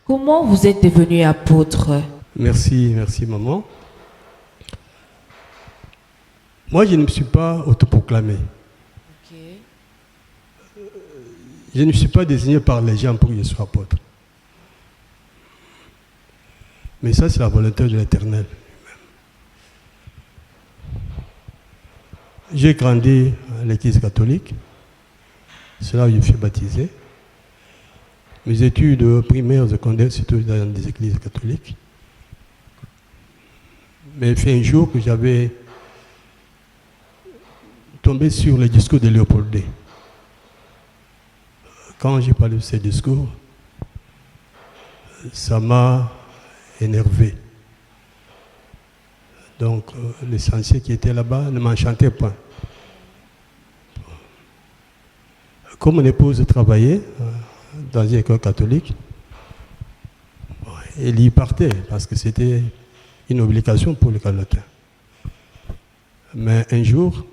Comment vous êtes devenu apôtre? Merci maman. Moi, je ne me suis pas autoproclamé. Okay. Je ne suis pas désigné par les gens pour que je sois apôtre. Mais ça, c'est la volonté de l'Éternel. J'ai grandi à l'église catholique. C'est là où je suis baptisé. Mes études primaires et secondaires, surtout dans des églises catholiques. Mais il fait un jour que j'avais tombé sur le discours de Léopold II. Quand j'ai parlé de ce discours, ça m'a énervé. Donc, l'essentiel qui était là-bas ne m'enchantait pas. Comme mon épouse travaillait dans une école catholique, elle y partait parce que c'était une obligation pour les Canadiens. Mais un jour,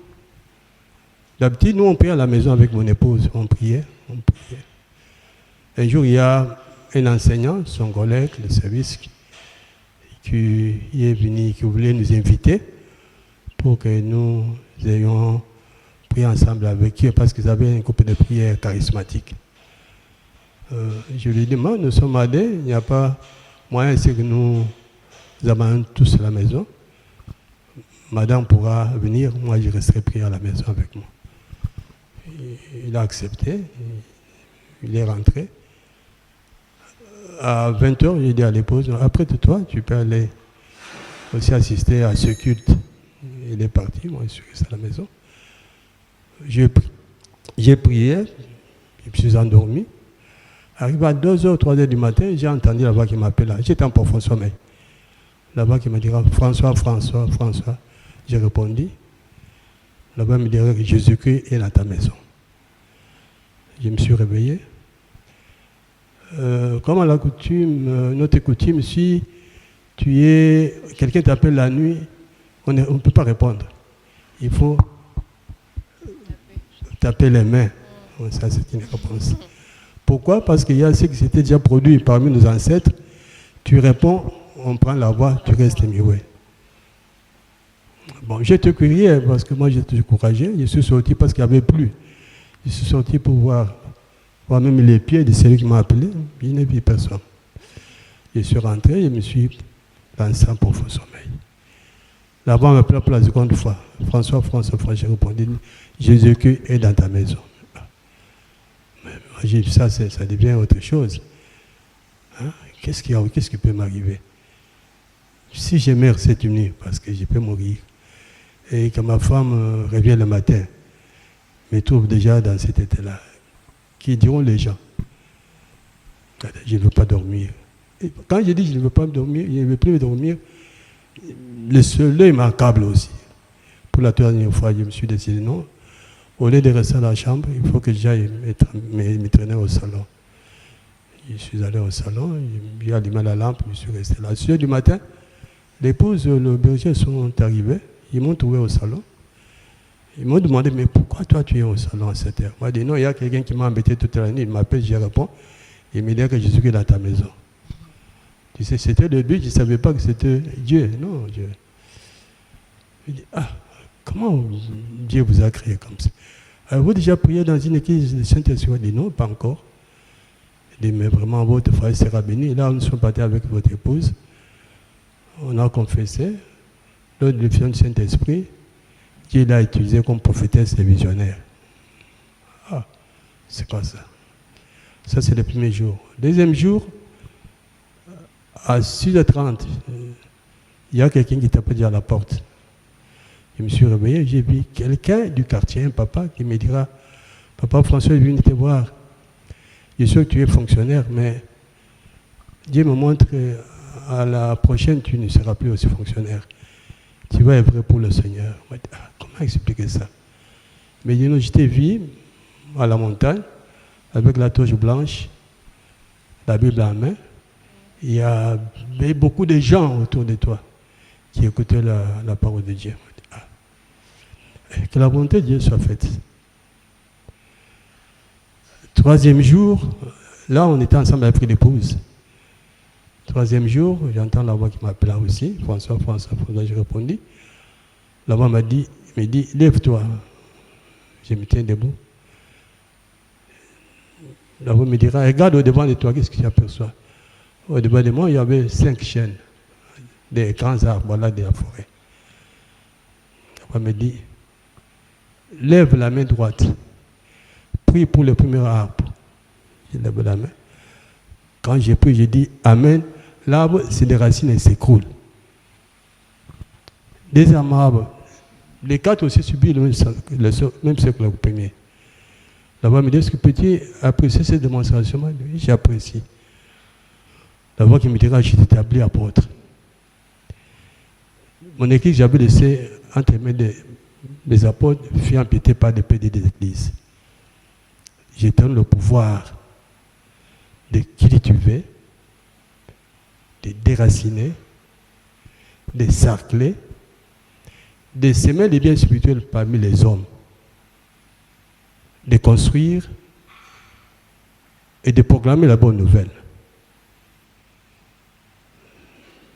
d'habitude, nous on priait à la maison avec mon épouse, on priait. Un jour, il y a un enseignant, son collègue de service, qui est venu, qui voulait nous inviter pour que nous ayons prié ensemble avec eux parce qu'ils avaient un groupe de prière charismatique. Je lui ai dit, moi, nous sommes allés, il n'y a pas moyen, c'est que nous amènons tous à la maison. Madame pourra venir, moi je resterai prier à la maison avec moi. Il a accepté, il est rentré. À 20h, j'ai dit à l'épouse, après de toi, tu peux aller aussi assister à ce culte. Il est parti, moi je suis resté à la maison. J'ai prié, je me suis endormi. Arrivé à 2h, 3h du matin, j'ai entendu la voix qui m'appelle. J'étais en profond sommeil. La voix qui me dira, François. J'ai répondu. La voix me dira que Jésus-Christ est dans ta maison. Je me suis réveillé. Comme à la coutume, notre coutume, si quelqu'un t'appelle la nuit, on ne peut pas répondre. Il faut taper les mains. Ça, c'est une réponse. Pourquoi? Parce qu'il y a ce qui s'était déjà produit parmi nos ancêtres. Tu réponds, on prend la voix, tu restes muet. Bon, j'ai te crié parce que moi j'étais découragé. Je suis sorti parce qu'il n'y avait plus. Je suis sorti pour voir même les pieds de celui qui m'a appelé. Il n'y avait personne. Je suis rentré, je me suis lancé en profond sommeil. La voix m'appelait pour la seconde fois. François, j'ai répondu, Jésus-Christ est dans ta maison. J'ai dit, ça devient autre chose. Hein? Qu'est-ce qui peut m'arriver? Si je meurs cette nuit, parce que je peux mourir, et que ma femme revient le matin, me trouve déjà dans cet état-là, qui diront les gens? Je ne veux pas dormir. Et quand je dis je ne veux pas dormir, je ne veux plus dormir, le soleil m'accable aussi. Pour la dernière fois, je me suis décidé non. Au lieu de rester dans la chambre, il faut que j'aille me traîner au salon. Je suis allé au salon, j'ai allumé la lampe, je suis resté là. À 6h du matin, l'épouse et le berger sont arrivés, ils m'ont trouvé au salon. Ils m'ont demandé, mais pourquoi toi tu es au salon à 7h? Moi, j'ai dit non, il y a quelqu'un qui m'a embêté toute la nuit, il m'appelle, je réponds, il me dit que je suis dans ta maison. Tu sais, c'était le but, je ne savais pas que c'était Dieu. Non, Dieu. Je dis, comment Dieu vous a créé comme ça? Avez-vous déjà prié dans une église de Saint-Esprit? Je dis non, pas encore. Je dis, mais vraiment, votre frère sera béni. Là, nous sommes partis avec votre épouse. On a confessé. Lors de l'effusion du Saint-Esprit, Dieu l'a utilisé comme prophétesse et visionnaire. C'est quoi ça? Ça, c'est le premier jour. Deuxième jour, à 6h30, il y a quelqu'un qui tapait à la porte. Je me suis réveillé, j'ai vu quelqu'un du quartier, un papa, qui me dira, Papa François est venu te voir. Je suis sûr que tu es fonctionnaire, mais Dieu me montre qu'à la prochaine, tu ne seras plus aussi fonctionnaire. Tu vas œuvrer pour le Seigneur. Comment expliquer ça? Mais je t'ai vu à la montagne, avec la torche blanche, la Bible en main. Il y avait beaucoup de gens autour de toi qui écoutaient la parole de Dieu. Que la volonté de Dieu soit faite. Troisième jour, là on était ensemble avec l'épouse. Troisième jour, j'entends la voix qui m'appelle aussi. François, j'ai répondu. La voix me dit, lève-toi. Je me tiens debout. La voix me dira, regarde au devant de toi, qu'est-ce que tu aperçois? Au devant de moi, il y avait 5 chênes, des grands arbres, voilà, de la forêt. La voix me dit, lève la main droite, prie pour le premier arbre. Je lève la main. Quand j'ai pris, j'ai dit, Amen. L'arbre, c'est des racines et s'écroule. Deuxième arbre, les 4 aussi subissent le même cercle que le premier. La voix me dit, est-ce que peux-tu apprécier cette démonstration? Oui, j'apprécie. La voix qui me dira, je t'établis apôtre. Mon église, j'avais laissé entre les mains des apôtres, fut empiété par des PD des églises. J'ai donné le pouvoir de cultiver, de déraciner, de cercler, de semer les biens spirituels parmi les hommes, de construire et de proclamer la bonne nouvelle.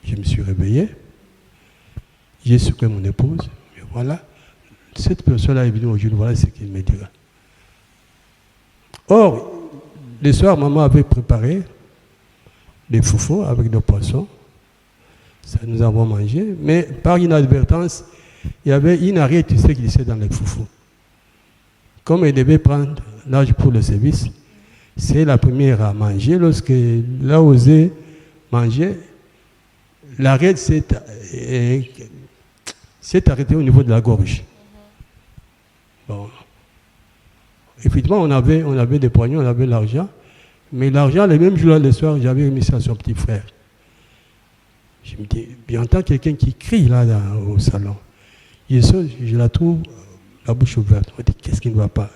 Je me suis réveillé, j'ai secoué mon épouse, et voilà, cette personne-là est venue aujourd'hui, voilà ce qu'il me dira. Or, le soir, maman avait préparé des foufous avec des poissons. Ça, nous avons mangé. Mais par inadvertance, il y avait une arrêt, tu sais, qui glissait dans les foufous. Comme elle devait prendre l'âge pour le service, c'est la première à manger. Lorsqu'elle a osé manger, l'arrêt s'est arrêtée au niveau de la gorge. Bon. Effectivement, on avait des poignons, on avait l'argent. Mais l'argent, le même jour, le soir, j'avais remis ça à son petit frère. Je me dis, j'entends quelqu'un qui crie là au salon. Je la trouve la bouche ouverte. Je me dis, qu'est-ce qui ne va pas?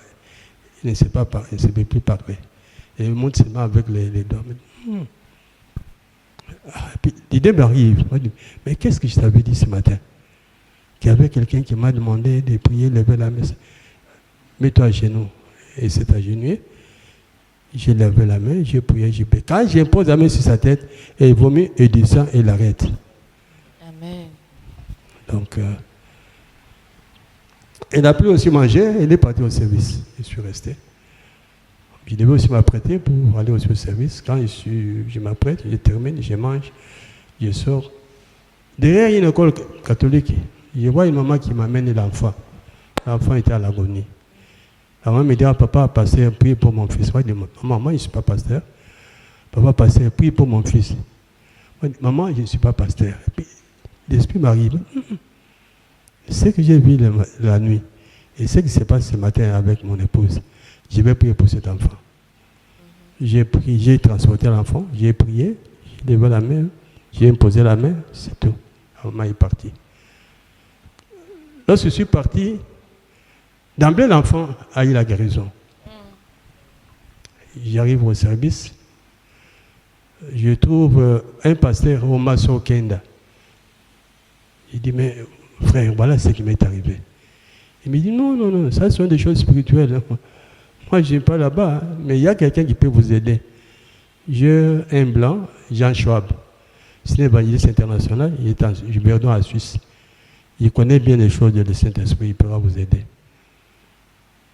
Il ne sait pas parler, il ne sait plus parler. Et il monte ses mains avec les doigts. Puis l'idée m'arrive. Je me dis, mais qu'est-ce que je t'avais dit ce matin? Qu'il y avait quelqu'un qui m'a demandé de prier, lever la messe. Mets-toi à genoux. Et c'est agenouillé. J'ai levé la main, j'ai prié, j'ai prié. Quand j'impose la main sur sa tête, elle vomit, elle descend et l'arrête. Amen. Donc, elle n'a plus aussi mangé, elle est partie au service. Je suis resté. Je devais aussi m'apprêter pour aller au service. Quand je m'apprête, je termine, je mange, je sors. Derrière une école catholique, je vois une maman qui m'amène l'enfant. L'enfant était à l'agonie. La maman me dit, papa, pasteur, prie pour mon fils. Moi, je dis, maman, je ne suis pas pasteur. Papa, pasteur, prie pour mon fils. Moi, je dis, maman, je ne suis pas pasteur. Et puis, l'esprit m'arrive. Ce que j'ai vu la nuit et ce qui se passe ce matin avec mon épouse, je vais prier pour cet enfant. J'ai prié, j'ai transporté l'enfant, j'ai prié, j'ai levé la main, j'ai imposé la main, c'est tout. La maman est partie. Lorsque je suis parti, d'emblée, l'enfant a eu la guérison. J'arrive au service, je trouve un pasteur au Maso Kenda. Il dit, mais frère, voilà ce qui m'est arrivé. Il me dit, non, ça sont des choses spirituelles. Moi, je n'ai pas là-bas, mais il y a quelqu'un qui peut vous aider. J'ai un blanc, Jean Schwab. C'est un évangéliste international, il est en Verdun à Suisse. Il connaît bien les choses du Saint-Esprit, il pourra vous aider.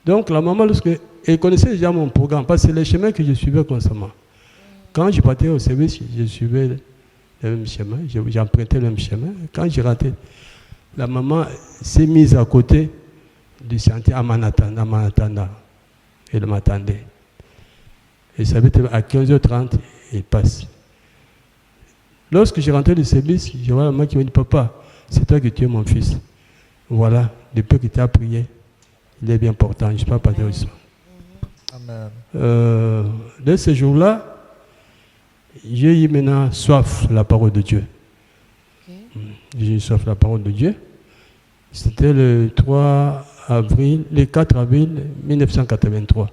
Donc, la maman, elle connaissait déjà mon programme, parce que c'est le chemin que je suivais constamment. Quand je partais au service, je suivais le même chemin, j'empruntais le même chemin. Quand je rentrais, la maman s'est mise à côté du sentier à Manatanda. Elle m'attendait. Et ça veut dire à 15h30, elle passe. Lorsque je rentrais du service, je vois la maman qui me dit, papa, c'est toi qui tu es mon fils. Voilà, depuis que tu as prié, il est bien portant, je ne suis pas parti au soir. Amen. Dès ce jour-là, j'ai eu maintenant soif de la parole de Dieu. Okay. J'ai eu soif de la parole de Dieu. C'était le 4 avril 1983.